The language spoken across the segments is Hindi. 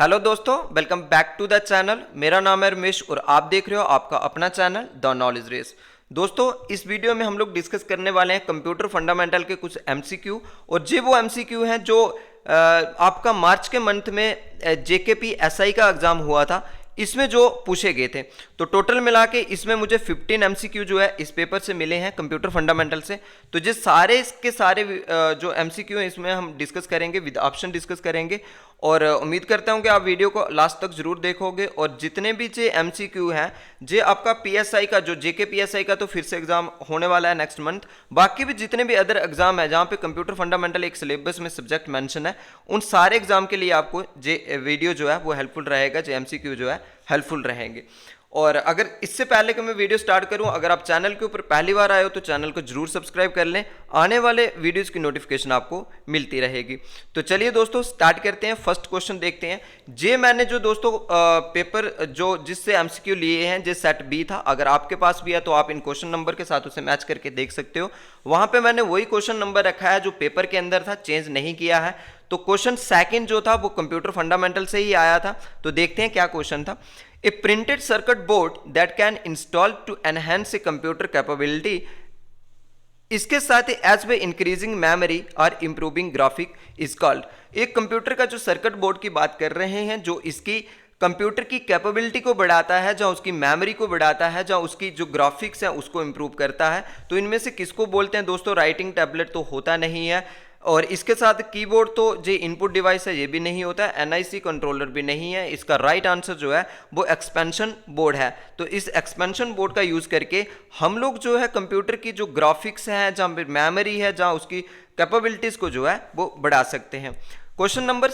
हेलो दोस्तों, welcome back to the channel. मेरा नाम है रमेश और आप देख रहे हो आपका अपना चैनल द नॉलेज रेस। दोस्तों, इस वीडियो में हम लोग डिस्कस करने वाले हैं कंप्यूटर फंडामेंटल के कुछ एमसीक्यू। और ये वो एमसीक्यू हैं जो आपका मार्च के मंथ में जेकेपी एसआई का एग्जाम हुआ था, इसमें जो पूछे गए थे। तो टोटल मिला के इसमें मुझे 15 एमसीक्यू जो है इस पेपर से मिले हैं कंप्यूटर फंडामेंटल से। तो ये सारे के सारे जो एमसीक्यू हैं इसमें हम डिस्कस करेंगे, विद ऑप्शन डिस्कस करेंगे। और उम्मीद करता हूं कि आप वीडियो को लास्ट तक जरूर देखोगे। और जितने भी जे एमसीक्यू हैं, जे आपका पीएसआई का जो जेके पीएसआई का तो फिर से एग्जाम होने वाला है नेक्स्ट मंथ। बाकी भी जितने भी अदर एग्जाम है जहां पे कंप्यूटर फंडामेंटल एक सिलेबस में सब्जेक्ट मेंशन है, उन सारे एग्जाम के लिए आपको जे वीडियो जो है वो हेल्पफुल रहेगा, जे एमसीक्यू जो है हेल्पफुल रहेंगे। और अगर इससे पहले कि मैं वीडियो स्टार्ट करूं, अगर आप चैनल के ऊपर पहली बार आए हो तो चैनल को जरूर सब्सक्राइब कर लें, आने वाले वीडियोस की नोटिफिकेशन आपको मिलती रहेगी। तो चलिए दोस्तों स्टार्ट करते हैं। फर्स्ट क्वेश्चन देखते हैं। जे मैंने जो दोस्तों पेपर जो जिससे एमसीक्यू लिए हैं, जे सेट बी था, अगर आपके पास भी है तो आप इन क्वेश्चन नंबर के साथ उसे मैच करके देख सकते हो। वहां पे मैंने वही क्वेश्चन नंबर रखा है जो पेपर के अंदर था, चेंज नहीं किया है। तो क्वेश्चन सेकंड जो था वो कंप्यूटर फंडामेंटल से ही आया था। तो देखते हैं क्या क्वेश्चन था। A printed circuit board that can install to enhance a computer capability, इसके साथ ही एज वे इंक्रीजिंग मेमोरी और इंप्रूविंग ग्राफिक इज कॉल्ड। एक कंप्यूटर का जो सर्किट बोर्ड की बात कर रहे हैं, जो इसकी कंप्यूटर की कैपेबिलिटी को बढ़ाता है, जहां उसकी मेमोरी को बढ़ाता है, जहां उसकी जो ग्राफिक्स है उसको इंप्रूव करता है। तो इनमें से किसको बोलते हैं दोस्तों? राइटिंग टैबलेट तो होता नहीं है, और इसके साथ कीबोर्ड तो जो इनपुट डिवाइस है ये भी नहीं होता है, एनआईसी कंट्रोलर भी नहीं है। इसका राइट आंसर जो है वो एक्सपेंशन बोर्ड है। तो इस एक्सपेंशन बोर्ड का यूज करके हम लोग जो है कंप्यूटर की जो ग्राफिक्स है, जहां मेमोरी है, जहां उसकी कैपेबिलिटीज को जो है वो बढ़ा सकते हैं। क्वेश्चन नंबर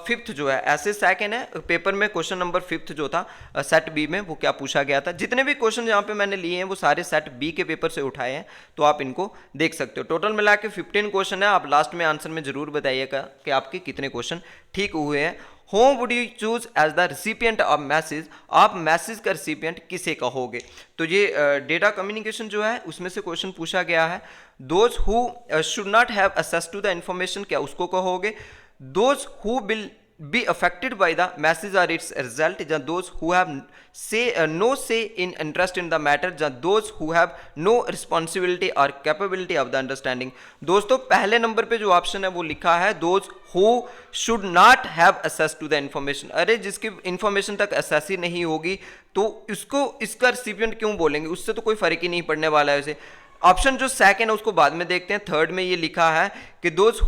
फिफ्थ जो है, ऐसे सेकंड है पेपर में, क्वेश्चन नंबर फिफ्थ जो था सेट बी में, वो क्या पूछा गया था। जितने भी क्वेश्चन यहाँ पे मैंने लिए हैं वो सारे सेट बी के पेपर से उठाए हैं, तो आप इनको देख सकते हो। टोटल मिला के 15 क्वेश्चन है। आप लास्ट में आंसर में जरूर बताइएगा कि आपके कितने क्वेश्चन ठीक हुए हैं। Whom would you choose as the recipient of message, आप मैसेज का रिसिपिएंट किसे कहोगे? तो ये डेटा कम्युनिकेशन जो है उसमें से क्वेश्चन पूछा गया है। Those who should not have access to the information, क्या उसको कहोगे? Those who will be affected by the message or its result, ਜਾਂ those who have no say in interest in the matter, ਜਾਂ those who have no responsibility or capability of the understanding। दोस्तों पहले नंबर पे जो ऑप्शन है वो लिखा है those who should not have access to the information। अरे जिसकी इंफॉर्मेशन तक एक्सेस ही नहीं होगी तो इसको इसका रिसिपिएंट क्यों बोलेंगे? उससे तो कोई फर्क ही नहीं पड़ने वाला है उसे। ऑप्शन जो सेकंड है उसको बाद में देखते हैं। थर्ड में ये लिखा है कि दोज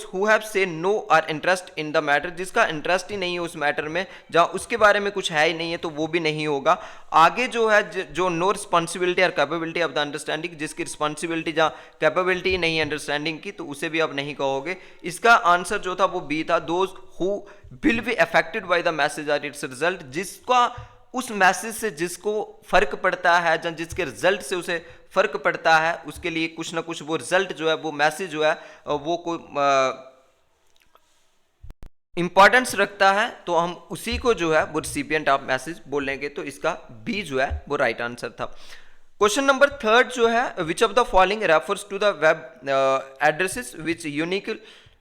हु हैव से नो और इंटरेस्ट इन द मैटर, जिसका इंटरेस्ट ही नहीं है उस मैटर में, जहां उसके बारे में कुछ है ही नहीं है, तो वो भी नहीं होगा। आगे जो है जो नो रिस्पॉन्सिबिलिटी और कैपेबिलिटी ऑफ द अंडरस्टैंडिंग, जिसकी रिस्पॉन्सिबिलिटी जहां कैपेबिलिटी ही नहीं है अंडरस्टैंडिंग की, तो उसे भी आप नहीं कहोगे। इसका आंसर जो था वो बी था, those who will be affected by the message और इट्स रिजल्ट, जिसका उस मैसेज से जिसको फर्क पड़ता है, या जिसके रिजल्ट से उसे फर्क पड़ता है, उसके लिए कुछ ना कुछ वो रिजल्ट जो है, वो मैसेज जो है वो कोई इंपॉर्टेंस रखता है, तो हम उसी को जो है वो रिसिपिएंट ऑफ मैसेज बोलेंगे। तो इसका बी जो है वो राइट आंसर था। क्वेश्चन नंबर थर्ड जो है, which of the following refers to the web addresses which unique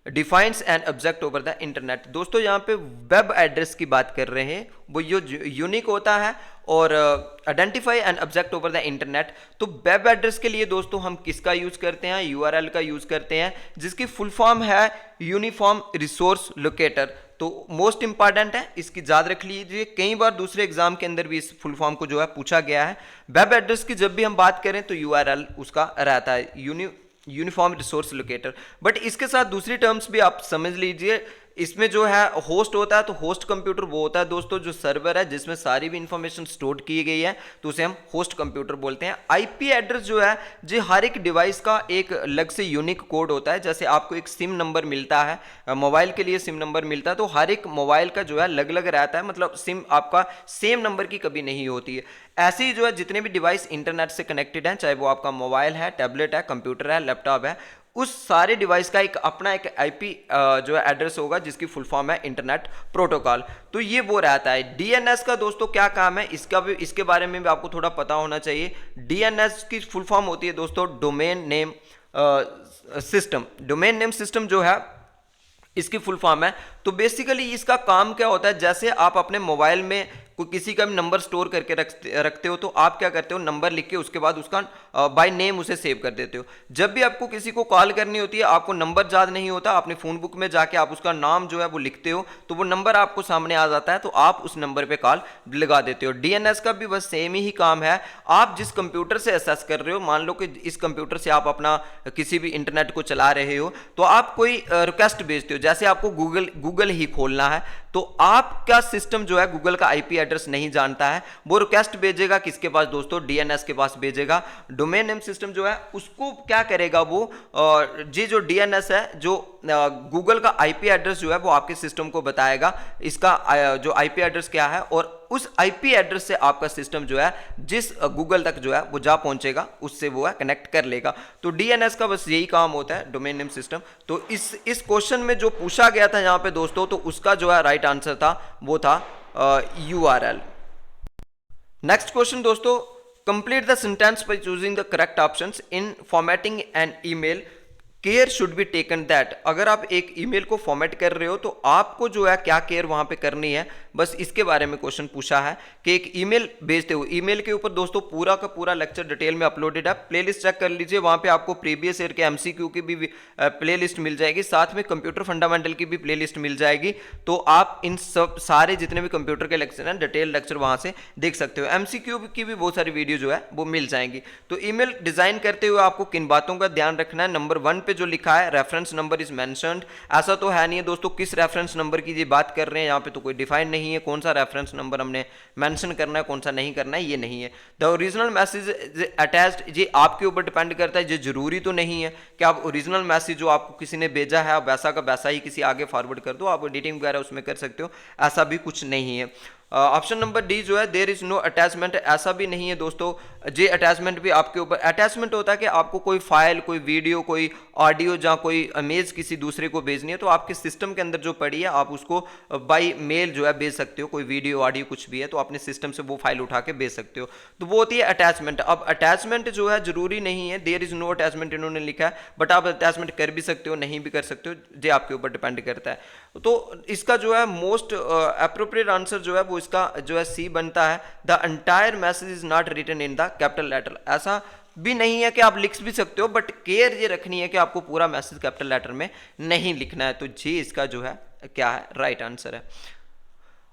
defines an object over the internet. दोस्तों यहाँ पे वेब एड्रेस की बात कर रहे हैं, वो जो यूनिक होता है और identify N object over the internet. तो वेब एड्रेस के लिए दोस्तों हम किसका यूज करते हैं? यूआरएल का यूज करते हैं, जिसकी फुल फॉर्म है यूनिफॉर्म रिसोर्स लोकेटर। तो मोस्ट इंपॉर्टेंट है, इसकी याद रख लीजिए, कई बार दूसरे एग्जाम के अंदर भी इस फुल फॉर्म को जो है पूछा गया है। वेब एड्रेस की जब भी हम बात करें तो यूआरएल उसका रहता है, यूनिफॉर्म रिसोर्स लोकेटर। बट इसके साथ दूसरी टर्म्स भी आप समझ लीजिए। इसमें जो है होस्ट होता है, तो होस्ट कंप्यूटर वो होता है दोस्तों जो सर्वर है जिसमें सारी भी इंफॉर्मेशन स्टोर की गई है, तो उसे हम होस्ट कंप्यूटर बोलते हैं। आईपी एड्रेस जो है जो हर एक डिवाइस का एक अलग से यूनिक कोड होता है। जैसे आपको एक सिम नंबर मिलता है, मोबाइल के लिए सिम नंबर मिलता है, तो हर एक मोबाइल का जो है अलग अलग रहता है, मतलब सिम आपका सेम नंबर की कभी नहीं होती है। ऐसे ही जो है जितने भी डिवाइस इंटरनेट से कनेक्टेड हैं, चाहे वो आपका मोबाइल है, टैबलेट है, कंप्यूटर है, लैपटॉप है, उस सारे डिवाइस का एक अपना एक आईपी जो है एड्रेस होगा, जिसकी फुल फॉर्म है इंटरनेट प्रोटोकॉल। तो ये वो रहता है। डीएनएस का दोस्तों क्या काम है, इसके बारे में भी आपको थोड़ा पता होना चाहिए। डीएनएस की फुल फॉर्म होती है दोस्तों domain name system. Domain name system जो है इसकी फुल फॉर्म है। तो बेसिकली इसका काम क्या होता है, जैसे आप अपने मोबाइल में कोई किसी का भी नंबर स्टोर करके रखते हो, तो आप क्या करते हो, नंबर लिख के उसके बाद उसका बाय नेम उसे सेव कर देते हो। जब भी आपको किसी को कॉल करनी होती है, आपको नंबर याद नहीं होता, अपने फोन बुक में जाके आप उसका नाम जो है वो लिखते हो, तो वो नंबर आपको सामने आ जाता है, तो आप उस नंबर पे कॉल लगा देते हो। डीएनएस का भी बस सेम ही काम है। आप जिस कंप्यूटर से एक्सेस कर रहे हो, मान लो कि इस कंप्यूटर से आप अपना किसी भी इंटरनेट को चला रहे हो, तो आप कोई रिक्वेस्ट भेजते हो, जैसे आपको गूगल ही खोलना है, तो आपका सिस्टम जो है गूगल का आईपी एड्रेस नहीं जानता है, वो रिक्वेस्ट भेजेगा किसके पास दोस्तों, डीएनएस के पास भेजेगा। डोमेन नेम सिस्टम जो है उसको क्या करेगा, वो ये जो डीएनएस है, जो गूगल का आईपी एड्रेस जो है वो आपके सिस्टम को बताएगा इसका जो आईपी एड्रेस क्या है, और उस आईपी एड्रेस से आपका सिस्टम जो है जिस गूगल तक जो है वो जा पहुंचेगा, उससे वो है कनेक्ट कर लेगा। तो डीएनएस का बस यही काम होता है, डोमेन नेम सिस्टम। तो इस क्वेश्चन में जो पूछा गया था यहाँ पे दोस्तों, तो उसका जो है राइट आंसर था वो था यूआरएल। नेक्स्ट क्वेश्चन दोस्तों, complete the sentence by choosing the correct options in formatting an email. Care should be taken that. अगर आप एक ईमेल को फॉर्मेट कर रहे हो, तो आपको जो है क्या केयर वहां पे करनी है, बस इसके बारे में क्वेश्चन पूछा है कि एक ईमेल भेजते हो। ईमेल के ऊपर दोस्तों पूरा का पूरा लेक्चर डिटेल में अपलोडेड है, प्लेलिस्ट चेक कर लीजिए, वहां पे आपको प्रीवियस ईयर के एमसीक्यू की भी प्लेलिस्ट मिल जाएगी, साथ में कंप्यूटर फंडामेंटल की भी प्लेलिस्ट मिल जाएगी। तो आप इन सब सारे जितने भी कंप्यूटर के लेक्चर हैं, डिटेल लेक्चर वहां से देख सकते हो। एमसीक्यू की भी बहुत सारी वीडियो जो है वो मिल जाएंगी। तो ईमेल डिजाइन करते हुए आपको किन बातों का ध्यान रखना है, नंबर 1 पे जो लिखा है रेफरेंस नंबर इज मेंशन्ड, ऐसा तो है नहीं है दोस्तों किस रेफरेंस नंबर की ये बात कर रहे हैं, यहाँ पे तो कोई डिफाइन नहीं है कौन सा रेफरेंस नंबर हमने मेंशन करना है, कौन सा नहीं करना है, ये नहीं है। द ओरिजिनल मैसेज अटैच्ड, ये आपके ऊपर डिपेंड करता है, ये जरूरी तो नहीं है कि आप ओरिजिनल मैसेज जो आपको किसी ने भेजा है आप वैसा का वैसा ही किसी आगे फॉरवर्ड कर दो, आप एडिटिंग वगैरह उसमें कर सकते हो, ऐसा भी कुछ नहीं है। ऑप्शन नंबर डी जो है देयर इज नो अटैचमेंट, ऐसा भी नहीं है दोस्तों, जे अटैचमेंट भी आपके ऊपर। अटैचमेंट होता है कि आपको कोई फाइल, कोई वीडियो, कोई ऑडियो या कोई इमेज किसी दूसरे को भेजनी है, तो आपके सिस्टम के अंदर जो पड़ी है आप उसको बाई मेल जो है भेज सकते हो, कोई वीडियो ऑडियो कुछ भी है तो अपने सिस्टम से वो फाइल उठा के भेज सकते हो, तो वो होती है अटैचमेंट। अब अटैचमेंट जो है जरूरी नहीं है, देयर इज नो अटैचमेंट इन्होंने लिखा है, बट आप अटैचमेंट कर भी सकते हो, नहीं भी कर सकते हो, ये आपके ऊपर डिपेंड करता है। तो इसका जो है मोस्ट अप्रोप्रिएट आंसर जो है वो इसका जो है सी बनता है, the entire message is not written in the capital letter. ऐसा भी नहीं है कि आप लिख भी सकते हो, बट केयर ये रखनी है कि आपको पूरा मैसेज कैपिटल लेटर में नहीं लिखना है। तो जी इसका जो है क्या है, राइट आंसर है।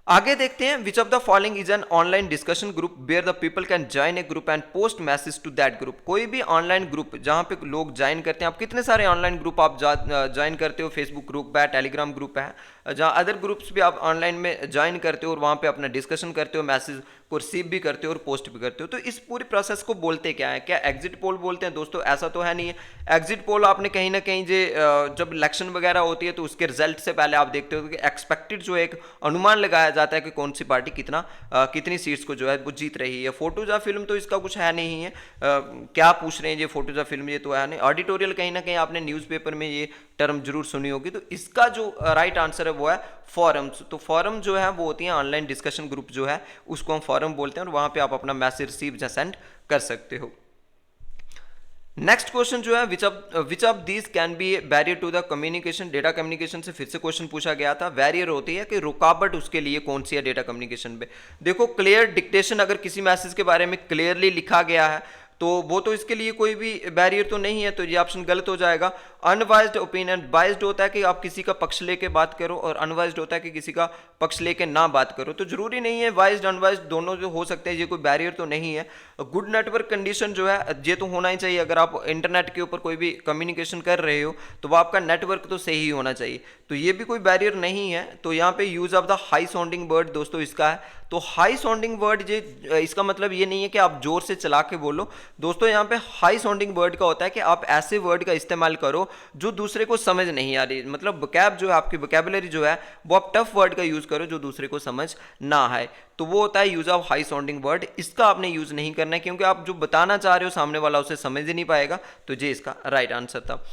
आगे देखते हैं, which of the following is an online discussion group where the people can join a group and post message to that group. कोई भी ऑनलाइन ग्रुप जहां पे लोग ज्वाइन करते हैं, आप कितने सारे ऑनलाइन ग्रुप आप ज्वाइन करते हो, फेसबुक ग्रुप है, टेलीग्राम ग्रुप है, जहां अदर ग्रुप्स भी आप ऑनलाइन में ज्वाइन करते हो और वहां पे अपना डिस्कशन करते हो, मैसेज को रिसीव भी करते हो और पोस्ट भी करते हो। तो इस पूरी प्रोसेस को बोलते क्या है, क्या एग्जिट पोल बोलते हैं दोस्तों? ऐसा तो है नहीं है। एग्जिट पोल आपने कहीं ना कहीं जब इलेक्शन वगैरह होती है तो उसके रिजल्ट से पहले आप देखते हो कि एक्सपेक्टेड जो एक अनुमान लगाया जाता है कि कौन सी पार्टी कितनी सीट्स को जो है वो जीत रही है। फोटोजा फिल्म तो इसका कुछ है नहीं है। क्या पूछ रहे हैं ये फोटोजा फिल्म, ये तो है नहीं। ऑडिटोरियल कहीं ना कहीं आपने न्यूज़पेपर में ये टर्म जरूर सुनी होगी। तो इसका जो राइट आंसर है वो है फॉरम्स। तो फॉरम जो है वो होती है ऑनलाइन डिस्कशन ग्रुप जो है उसको हम फॉरम बोलते हैं, और वहां पे आप अपना मैसेज रिसीव या सेंड कर सकते हो। नेक्स्ट क्वेश्चन जो है which of these can be barrier to the communication. Data communication से फिर से क्वेश्चन पूछा गया था। बैरियर होती है कि रुकावट उसके लिए कौन सी है डेटा कम्युनिकेशन पे। देखो क्लियर डिक्टेशन, अगर किसी मैसेज के बारे में क्लियरली लिखा गया है तो वो तो इसके लिए कोई भी बैरियर तो नहीं है, तो ये ऑप्शन गलत हो जाएगा। अनवाइज्ड ओपिनियन, बाइज्ड होता है कि आप किसी का पक्ष लेके बात करो, और अनवाइज्ड होता है कि किसी का पक्ष लेके ना बात करो। तो जरूरी नहीं है, वाइज्ड अनवाइज्ड दोनों जो हो सकते हैं, ये कोई बैरियर तो नहीं है। गुड नेटवर्क कंडीशन जो है ये तो होना ही चाहिए। अगर आप इंटरनेट के ऊपर कोई भी कम्युनिकेशन कर रहे हो तो वो आपका नेटवर्क तो सही होना चाहिए, तो ये भी कोई बैरियर नहीं है। तो यहाँ पे use of the high sounding word दोस्तों इसका है। तो हाई साउंडिंग वर्ड ये इसका मतलब ये नहीं है कि आप जोर से चला के बोलो दोस्तों। यहाँ पे हाई साउंडिंग वर्ड का होता है कि आप ऐसे वर्ड का इस्तेमाल करो जो दूसरे को समझ नहीं आ रही, मतलब वोकैब जो है आपकी वोकैबुलरी जो है वो आप टफ वर्ड का यूज करो जो दूसरे को समझ ना आए। तो वो होता है use of high sounding word. इसका आपने यूज नहीं करना है क्योंकि आप जो बताना चाह रहे हो सामने वाला उसे समझ ही नहीं पाएगा। तो ये इसका राइट आंसर था।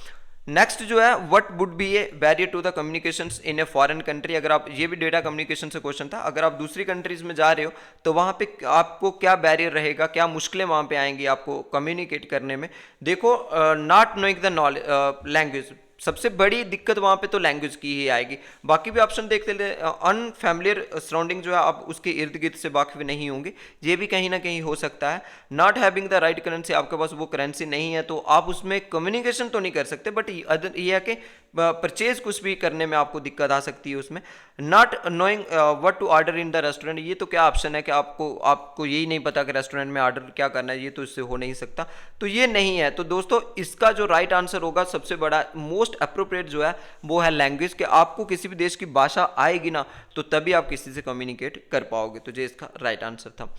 नेक्स्ट जो है what would be a barrier to the communications in a foreign country. अगर आप, ये भी डेटा कम्युनिकेशन से क्वेश्चन था, अगर आप दूसरी कंट्रीज में जा रहे हो तो वहां पे आपको क्या बैरियर रहेगा, क्या मुश्किलें वहां पे आएंगी आपको कम्युनिकेट करने में। देखो नॉट नोइंग द लैंग्वेज, सबसे बड़ी दिक्कत वहाँ पे तो लैंग्वेज की ही आएगी। बाकी भी ऑप्शन देखते ले, अनफैमिलियर सराउंडिंग जो है आप उसके इर्द गिर्द से वाकिफ नहीं होंगे, ये भी कहीं ना कहीं हो सकता है। Not having the right currency, आपके पास वो करेंसी नहीं है तो आप उसमें कम्युनिकेशन तो नहीं कर सकते, बट ये है कि परचेज कुछ भी करने में आपको दिक्कत आ सकती है उसमें। Not knowing what to order in the restaurant, ये तो क्या ऑप्शन है कि आपको यही नहीं पता कि रेस्टोरेंट में ऑर्डर क्या करना है, ये तो इससे हो नहीं सकता, तो ये नहीं है। तो दोस्तों इसका जो राइट आंसर होगा सबसे बड़ा मोस्ट अप्रोप्रिएट जो है वो है लैंग्वेज, कि आपको किसी भी देश की भाषा आएगी ना तो तभी आप किसी से कम्युनिकेट कर पाओगे, तो ये इसका राइट आंसर था।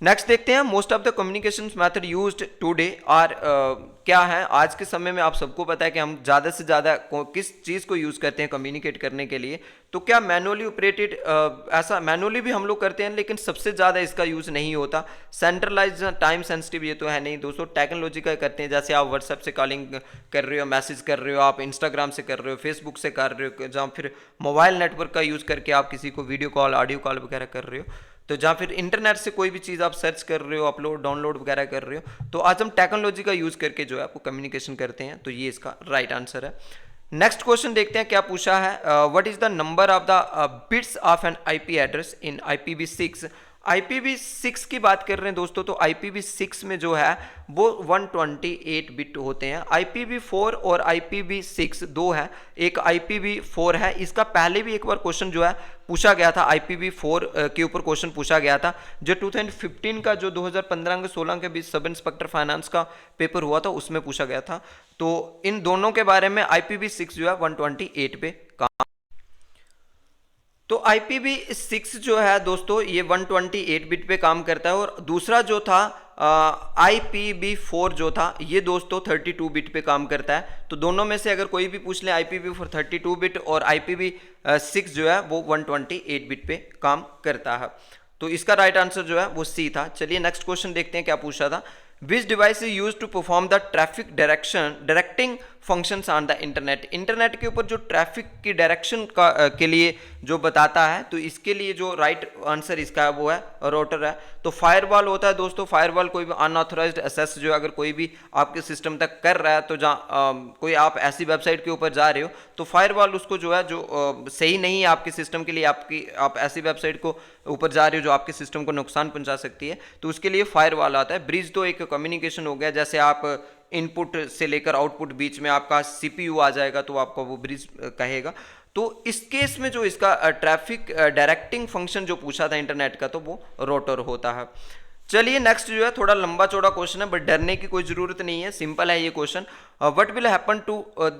नेक्स्ट देखते हैं, most of the communication method used today are, क्या है आज के समय में। आप सबको पता है कि हम ज़्यादा से ज़्यादा किस चीज़ को यूज़ करते हैं कम्युनिकेट करने के लिए, तो क्या मैनुअली ऑपरेटेड, ऐसा मैनुअली भी हम लोग करते हैं लेकिन सबसे ज़्यादा इसका यूज़ नहीं होता। सेंट्रलाइज टाइम सेंसिटिव ये तो है नहीं दोस्तों, टेक्नोलॉजी का करते हैं, जैसे आप व्हाट्सएप से कॉलिंग कर रहे हो, मैसेज कर रहे हो, आप इंस्टाग्राम से कर रहे हो, फेसबुक से कर रहे हो, जहाँ फिर मोबाइल नेटवर्क का यूज़ करके आप किसी को वीडियो कॉल ऑडियो कॉल वगैरह कर रहे हो, तो जहाँ फिर इंटरनेट से कोई भी चीज़ आप सर्च कर रहे हो, अपलोड डाउनलोड वगैरह कर रहे हो, तो आज हम टेक्नोलॉजी का यूज़ करके जो है आपको कम्युनिकेशन करते हैं, तो ये इसका राइट आंसर है। नेक्स्ट क्वेश्चन देखते हैं क्या पूछा है, what is the number of the bits of N IP address in IPv6। IPv6 की बात कर रहे हैं दोस्तों, तो IPv6 में जो है वो 128 बिट होते हैं। IPv4 और IPv6 दो है, एक IPv4 है, इसका पहले भी एक बार क्वेश्चन जो है पूछा गया था, IPv4 के ऊपर क्वेश्चन पूछा गया था, जो 2015 का जो 2015 के 16 के बीच सब इंस्पेक्टर फाइनेंस का पेपर हुआ था उसमें पूछा गया था। तो इन दोनों के बारे में IPv6 जो है 128 पे काम, तो IPv6 जो है दोस्तों ये 128 बिट पे काम करता है, और दूसरा जो था IPv4 जो था ये दोस्तों 32 बिट पे काम करता है। तो दोनों में से अगर कोई भी पूछ ले, IPv4 32 बिट और IPv6 जो है वो 128 बिट पे काम करता है, तो इसका राइट आंसर जो है वो सी था। चलिए नेक्स्ट क्वेश्चन देखते हैं क्या पूछा था। Which device is use to perform the traffic directing functions on the internet. Internet के ऊपर जो ट्रैफिक की डायरेक्शन के लिए जो बताता है, तो इसके लिए जो राइट आंसर इसका है वो है रोटर है। तो फायरवॉल होता है दोस्तों, फायरवॉल कोई भी अनऑथराइज्ड एक्सेस जो अगर कोई भी आपके सिस्टम तक कर रहा है, तो जहाँ कोई आप ऐसी वेबसाइट के ऊपर जा रहे हो तो फायरवॉल उसको जो है जो सही नहीं है आपके सिस्टम के लिए, आप ऐसी वेबसाइट को ऊपर जा रहे हो जो आपके सिस्टम को नुकसान पहुंचा सकती है, तो उसके लिए फायरवॉल आता है। ब्रिज तो एक कम्युनिकेशन हो गया, जैसे आप इनपुट से लेकर आउटपुट बीच में आपका CPU आ जाएगा तो आपका वो ब्रिज कहेगा। तो इस केस में जो इसका ट्रैफिक डायरेक्टिंग फंक्शन जो पूछा था इंटरनेट का, तो वो रोटर होता है। चलिए नेक्स्ट जो है थोड़ा लंबा चौड़ा क्वेश्चन है, बट डरने की कोई जरूरत नहीं है, सिंपल है ये question. What will happen to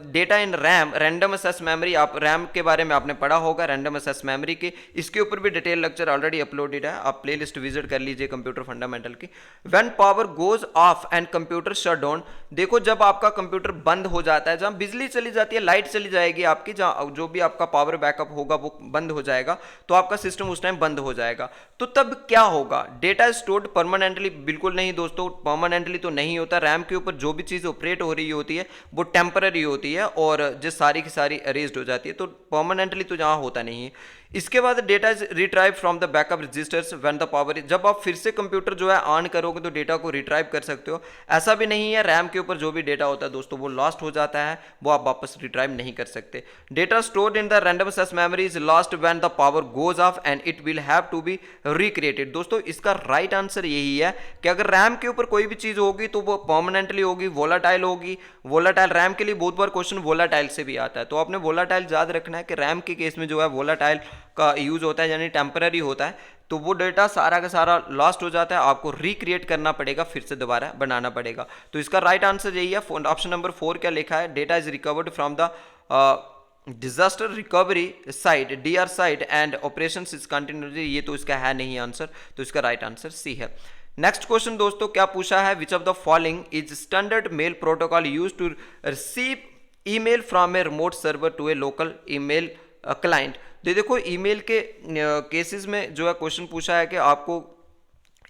data in RAM random access memory. आप रैम के बारे में आपने पढ़ा होगा, रैंडम एक्सेस मेमोरी के, इसके ऊपर भी डिटेल लेक्चर ऑलरेडी अपलोडेड है, आप प्लेलिस्ट विजिट कर लीजिए कंप्यूटर फंडामेंटल की। When power goes off and computer shut down. देखो जब आपका कंप्यूटर बंद हो जाता है, जहाँ बिजली चली जाती है, लाइट चली जाएगी आपकी, जहाँ जो भी आपका पावर बैकअप होगा वो बंद हो जाएगा, तो आपका सिस्टम उस टाइम बंद हो जाएगा। तो तब क्या होगा, डेटा स्टोर्ड परमानेंटली, बिल्कुल नहीं दोस्तों, परमानेंटली तो नहीं होता। रैम के ऊपर जो भी चीज़ ऑपरेट हो रही होती है वो टेम्पररी होती है, और जो सारी की सारी अरेज्ड हो जाती है, तो परमानेंटली तो जहाँ होता नहीं है। इसके बाद data is retrieve from the backup registers when the power, जब आप फिर से कंप्यूटर जो है ऑन करोगे तो डेटा को रिट्राइव कर सकते हो। ऐसा भी नहीं है रैम के ऊपर जो भी डेटा होता है दोस्तों वो लॉस्ट हो जाता है, वो आप वापस रिट्राइव नहीं कर सकते। Data stored in the random access memory is lost when the power goes off and it will have to be recreated. दोस्तों इसका राइट आंसर यही है कि अगर रैम के ऊपर कोई भी चीज होगी तो वो परमानेंटली होगी, वोलाटाइल होगी। वोलाटाइल रैम के लिए बहुत बार क्वेश्चन वोलाटाइल से भी आता है, तो आपने वोलाटाइल याद रखना है कि रैम के केस में जो है वोलाटाइल का यूज होता है, यानी टेम्पररी होता है, तो वो डेटा सारा का सारा लॉस्ट हो जाता है, आपको रिक्रिएट करना पड़ेगा, फिर से दोबारा बनाना पड़ेगा। तो इसका राइट आंसर यही है। ऑप्शन नंबर 4 क्या लिखा है, data is recovered from the disaster recovery site DR site and operation is continuously, ये तो इसका है नहीं आंसर, तो इसका राइट आंसर सी है। नेक्स्ट क्वेश्चन दोस्तों क्या पूछा है, which of the following is standard mail protocol use to receive email from a remote server to a local email client. देखो ईमेल के केसेस में जो है क्वेश्चन पूछा है कि आपको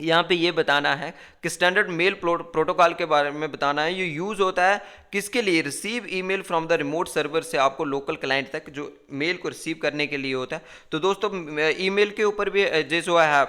यहाँ पे ये बताना है कि स्टैंडर्ड मेल प्रोटोकॉल के बारे में बताना है। ये यूज़ होता है किसके लिए, receive email from the remote server से आपको लोकल क्लाइंट तक जो मेल को रिसीव करने के लिए होता है। तो दोस्तों ईमेल के ऊपर भी जो है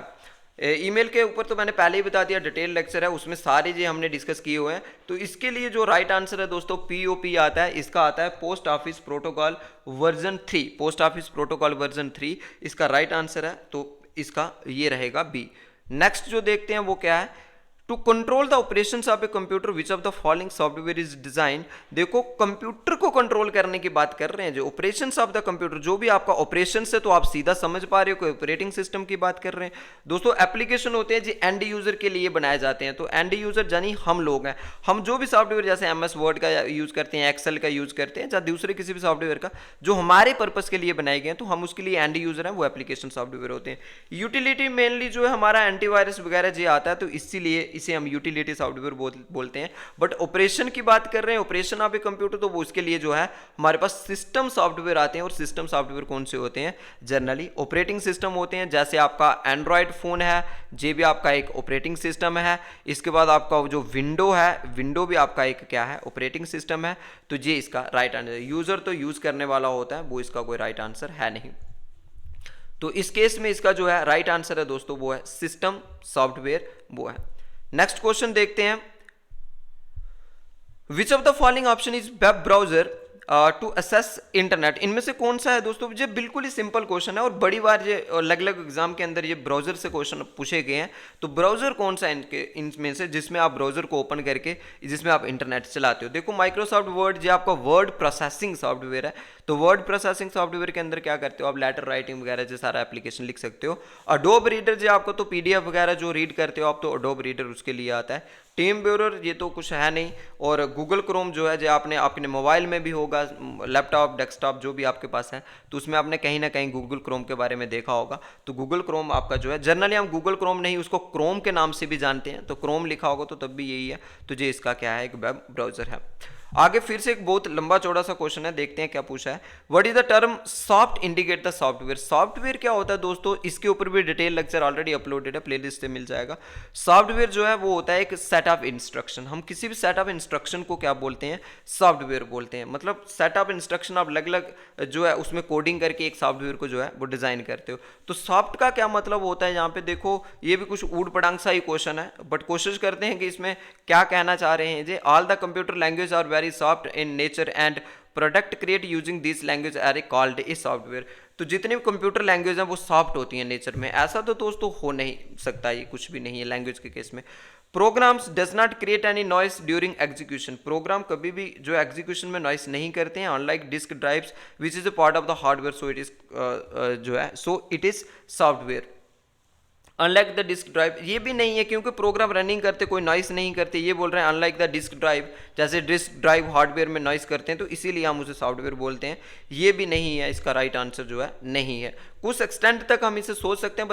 ईमेल के ऊपर तो मैंने पहले ही बता दिया, डिटेल लेक्चर है उसमें सारे जी हमने डिस्कस किए हुए हैं। तो इसके लिए जो राइट आंसर है दोस्तों POP आता है, इसका आता है post office protocol version 3, post office protocol version 3 इसका राइट आंसर है। तो इसका ये रहेगा बी। नेक्स्ट जो देखते हैं वो क्या है, to control the operations of a computer which of the following software is design. देखो कंप्यूटर को कंट्रोल करने की बात कर रहे हैं, जो ऑपरेशंस ऑफ द कंप्यूटर, जो भी आपका ऑपरेशन है तो आप सीधा समझ पा रहे हो कि ऑपरेटिंग सिस्टम की बात कर रहे हैं। दोस्तों एप्लीकेशन होते हैं जी एंड यूजर के लिए बनाए जाते हैं, तो एंड यूजर यानी हम लोग हैं। हम जो भी सॉफ्टवेयर जैसे MS वर्ड का यूज करते हैं, एक्सेल का यूज करते हैं, या दूसरे किसी भी सॉफ्टवेयर का जो हमारे पर्पज के लिए बनाए गए हैं, तो हम उसके लिए एंड यूजर हैं, वो एप्लीकेशन सॉफ्टवेयर होते हैं। यूटिलिटी मेनली जो है हमारा एंटीवायरस वगैरह जी आता है, तो इसीलिए इसे हम यूटिलिटी सॉफ्टवेयर बोलते हैं। बट ऑपरेशन की बात कर रहे हैं, ऑपरेशन ऑफ ए कंप्यूटर, तो वो उसके लिए जो है हमारे पास सिस्टम सॉफ्टवेयर आते हैं। और सिस्टम सॉफ्टवेयर कौन से होते हैं, जनरली ऑपरेटिंग सिस्टम होते हैं। जैसे आपका एंड्रॉयड फोन है, ये भी आपका एक ऑपरेटिंग सिस्टम है। इसके बाद आपका जो विंडो है, विंडो भी आपका एक क्या है, ऑपरेटिंग सिस्टम है। तो ये इसका राइट आंसर। यूजर तो यूज करने वाला होता है, वो इसका कोई राइट आंसर है नहीं। तो इस केस में इसका जो है राइट आंसर है दोस्तों वो है सिस्टम सॉफ्टवेयर, वो है। नेक्स्ट क्वेश्चन देखते हैं, which of the following option is web browser to access internet. इनमें से कौन सा है दोस्तों, ये बिल्कुल ही सिंपल क्वेश्चन है और बड़ी बार ये अलग अलग एग्जाम के अंदर ये ब्राउजर से क्वेश्चन पूछे गए हैं। तो ब्राउजर कौन सा है इनमें से जिसमें आप ब्राउजर को ओपन करके जिसमें आप इंटरनेट चलाते हो। देखो माइक्रोसॉफ्ट वर्ड जो आपका वर्ड प्रोसेसिंग सॉफ्टवेयर है, तो वर्ड प्रोसेसिंग सॉफ्टवेयर के अंदर क्या करते हो आप, लेटर राइटिंग वगैरह जो सारा एप्लीकेशन लिख सकते हो। अडोब रीडर जो आपको तो PDF वगैरह जो रीड करते हो आप, तो अडोब रीडर उसके लिए आता है। टीम ब्यूरर ये तो कुछ है नहीं। और गूगल क्रोम जो है, जो आपने अपने मोबाइल में भी होगा, लैपटॉप डेस्कटॉप जो भी आपके पास है, तो उसमें आपने कहीं ना कहीं गूगल क्रोम के बारे में देखा होगा। तो गूगल क्रोम आपका जो है, जनरली हम गूगल क्रोम नहीं उसको क्रोम के नाम से भी जानते हैं, तो क्रोम लिखा होगा तो तब भी यही है। तो ये इसका क्या है, एक वेब ब्राउजर है। आगे फिर से एक बहुत लंबा चौड़ा सा क्वेश्चन है, देखते हैं क्या पूछा है। What is the term soft indicate the software. Software क्या होता है दोस्तों, इसके ऊपर भी डिटेल लेक्चर ऑलरेडी अपलोडेड है, प्लेलिस्ट से मिल जाएगा। सॉफ्टवेयर जो है वो होता है एक सेट ऑफ इंस्ट्रक्शन। हम किसी भी सेट ऑफ इंस्ट्रक्शन को क्या बोलते हैं, सॉफ्टवेयर बोलते हैं। मतलब सेट ऑफ इंस्ट्रक्शन आप अलग अलग जो है उसमें कोडिंग करके एक सॉफ्टवेयर को जो है वो डिजाइन करते हो। तो सॉफ्ट का क्या मतलब होता है, यहाँ पे देखो ये भी कुछ ऊट पटांग सा ही क्वेश्चन है, बट कोशिश करते हैं कि इसमें क्या कहना चाह रहे हैं। जे all the computer language are very soft in nature and product create using this language are called a software. तो जितनी भी कंप्यूटर लैंग्वेज हैं वो सॉफ्ट होती हैं नेचर में, ऐसा तो दोस्तों हो नहीं सकता, ये कुछ भी नहीं है लैंग्वेज के केस में। Programs does not create any noise during execution. Program कभी भी जो एग्जीक्यूशन में नॉइस नहीं करते हैं, unlike disk drives which is a part of the hardware, so it is जो है so it is software. Unlike the disk drive ये भी नहीं है, क्योंकि प्रोग्राम रनिंग करते कोई नॉइस नहीं करते। ये बोल रहे हैं अनलाइक द डिस्क ड्राइव, जैसे डिस्क ड्राइव हार्डवेयर में नॉइस करते हैं, तो इसीलिए हम उसे सॉफ्टवेयर बोलते हैं। ये भी नहीं है, इसका राइट आंसर जो है नहीं है। कुछ एक्सटेंट तक हम इसे सोच सकते हैं,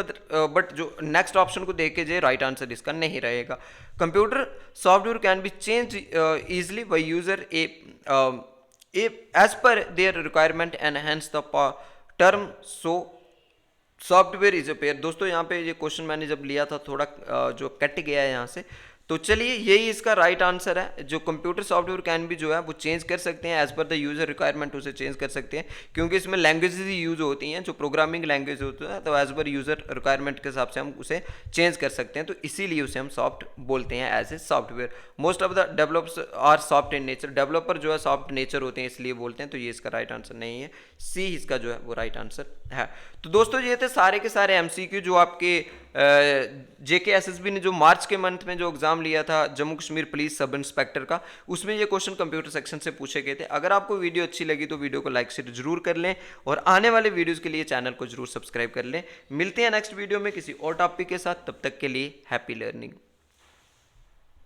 बट जो नेक्स्ट ऑप्शन को देख के जो राइट आंसर इसका नहीं रहेगा। Computer software can be change easily by user as per their requirement and hence the term so software is a pair. दोस्तों यहाँ पे ये क्वेश्चन मैंने जब लिया था थोड़ा जो कट गया है यहाँ से, तो चलिए यही इसका राइट आंसर है। जो कंप्यूटर सॉफ्टवेयर कैन भी जो है वो चेंज कर सकते हैं as per the user requirement, उसे चेंज कर सकते हैं, क्योंकि इसमें लैंग्वेजेस ही यूज होती हैं जो प्रोग्रामिंग लैंग्वेज होती है, तो एज पर यूजर रिक्वायरमेंट के हिसाब से हम उसे चेंज कर सकते हैं, तो इसीलिए उसे हम सॉफ्ट बोलते हैं as a software. Most of the developers are soft in nature, developer जो है सॉफ्ट नेचर होते हैं इसलिए बोलते हैं, तो ये इसका राइट आंसर नहीं है, सी इसका जो है वो राइट आंसर है। तो दोस्तों ये थे सारे के सारे MCQ जो आपके JKSSB ने जो मार्च के मंथ में जो एग्जाम लिया था Jammu Kashmir police sub inspector का, उसमें ये क्वेश्चन कंप्यूटर सेक्शन से पूछे गए थे। अगर आपको वीडियो अच्छी लगी तो वीडियो को लाइक शेयर जरूर कर लें और आने वाले वीडियोस के लिए चैनल को जरूर सब्सक्राइब कर लें। मिलते हैं नेक्स्ट वीडियो में किसी और टॉपिक के साथ, तब तक के लिए हैप्पी लर्निंग।